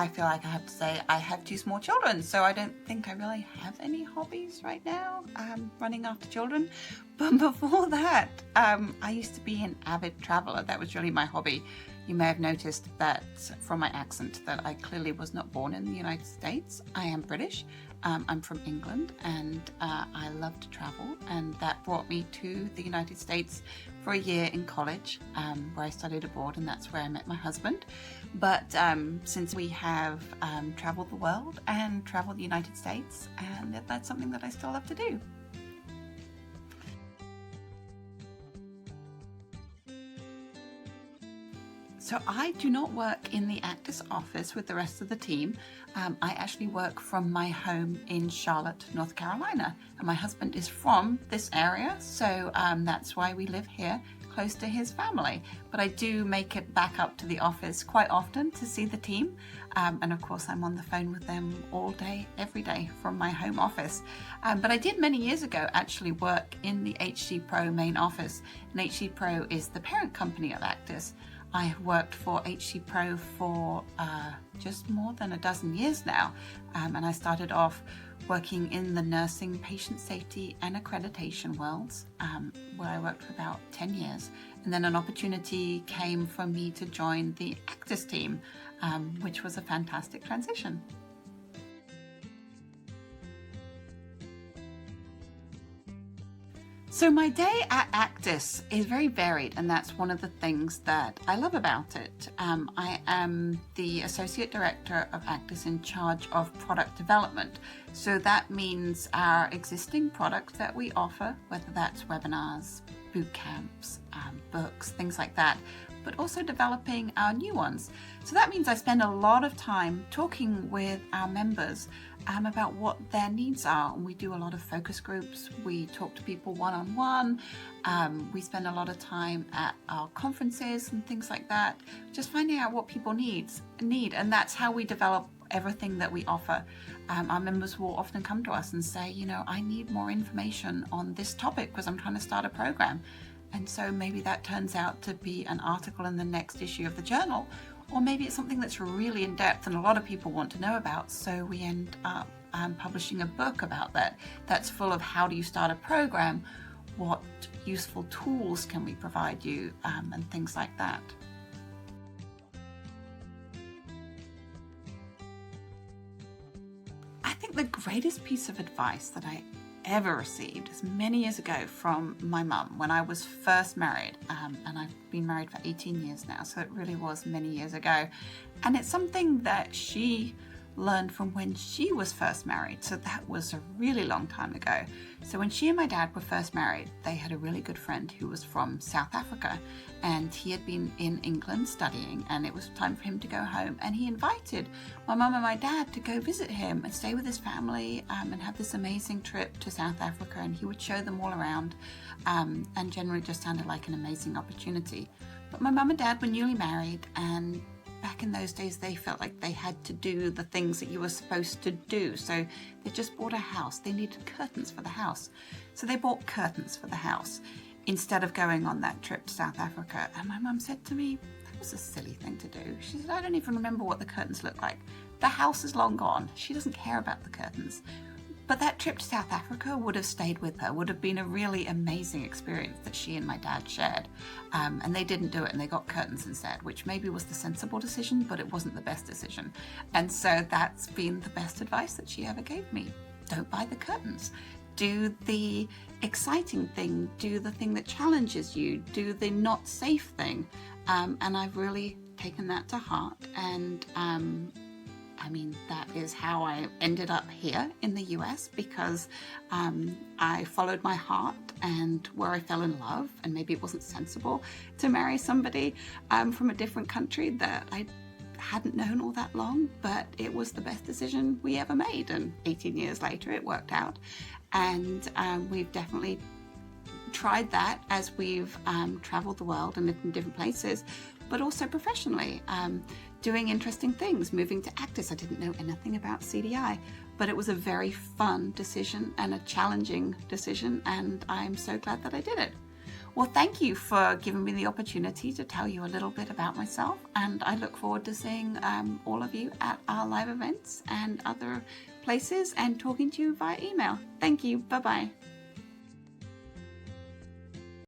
I feel like I have to say I have 2 small children, so I don't think I really have any hobbies right now, running after children. But before that, I used to be an avid traveler. That was really my hobby. You may have noticed that from my accent that I clearly was not born in the United States. I am British. I'm from England, and I love to travel, and that brought me to the United States for a year in college, where I studied abroad, and that's where I met my husband. But since we have traveled the world and traveled the United States, and that's something that I still love to do. So I do not work in the ACDIS office with the rest of the team. I actually work from my home in Charlotte, North Carolina. And my husband is from this area, so that's why we live here, close to his family. But I do make it back up to the office quite often to see the team. And of course, I'm on the phone with them all day, every day from my home office. But I did many years ago actually work in the HC Pro main office. And HC Pro is the parent company of ACDIS. I have worked for HC Pro for just more than a dozen years now, and I started off working in the nursing, patient safety and accreditation worlds, where I worked for about 10 years, and then an opportunity came for me to join the ACDIS team, which was a fantastic transition. So my day at ACDIS is very varied, and that's one of the things that I love about it. I am the Associate Director of ACDIS in charge of product development. So that means our existing products that we offer, whether that's webinars, boot camps, books, things like that, but also developing our new ones. So that means I spend a lot of time talking with our members about what their needs are. And we do a lot of focus groups. We talk to people one-on-one. We spend a lot of time at our conferences and things like that, just finding out what people need. And that's how we develop everything that we offer. Our members will often come to us and say, you know, I need more information on this topic because I'm trying to start a program. And so maybe that turns out to be an article in the next issue of the journal, or maybe it's something that's really in depth and a lot of people want to know about. So we end up publishing a book about that. That's full of how do you start a program, what useful tools can we provide you, and things like that. I think the greatest piece of advice that I ever received is many years ago from my mum when I was first married, and I've been married for 18 years now, so it really was many years ago, and it's something that she learned from when she was first married, so that was a really long time ago. So when she and my dad were first married, they had a really good friend who was from South Africa, and he had been in England studying, and it was time for him to go home, and he invited my mum and my dad to go visit him and stay with his family, and have this amazing trip to South Africa, and he would show them all around, and generally just sounded like an amazing opportunity. But my mum and dad were newly married, and back in those days, they felt like they had to do the things that you were supposed to do. So they just bought a house. They needed curtains for the house. So they bought curtains for the house instead of going on that trip to South Africa. And my mum said to me, that was a silly thing to do. She said, I don't even remember what the curtains look like. The house is long gone. She doesn't care about the curtains. But that trip to South Africa would have stayed with her, would have been a really amazing experience that she and my dad shared. And they didn't do it, and they got curtains instead, which maybe was the sensible decision, but it wasn't the best decision. And so that's been the best advice that she ever gave me. Don't buy the curtains. Do the exciting thing, do the thing that challenges you, do the not safe thing. And I've really taken that to heart, and I mean, that is how I ended up here in the US, because I followed my heart and where I fell in love, and maybe it wasn't sensible to marry somebody from a different country that I hadn't known all that long, but it was the best decision we ever made, and 18 years later it worked out. And we've definitely tried that as we've traveled the world and lived in different places, but also professionally, doing interesting things, moving to ACDIS. I didn't know anything about CDI, but it was a very fun decision and a challenging decision, and I'm so glad that I did it. Well, thank you for giving me the opportunity to tell you a little bit about myself, and I look forward to seeing all of you at our live events and other places and talking to you via email. Thank you. Bye-bye.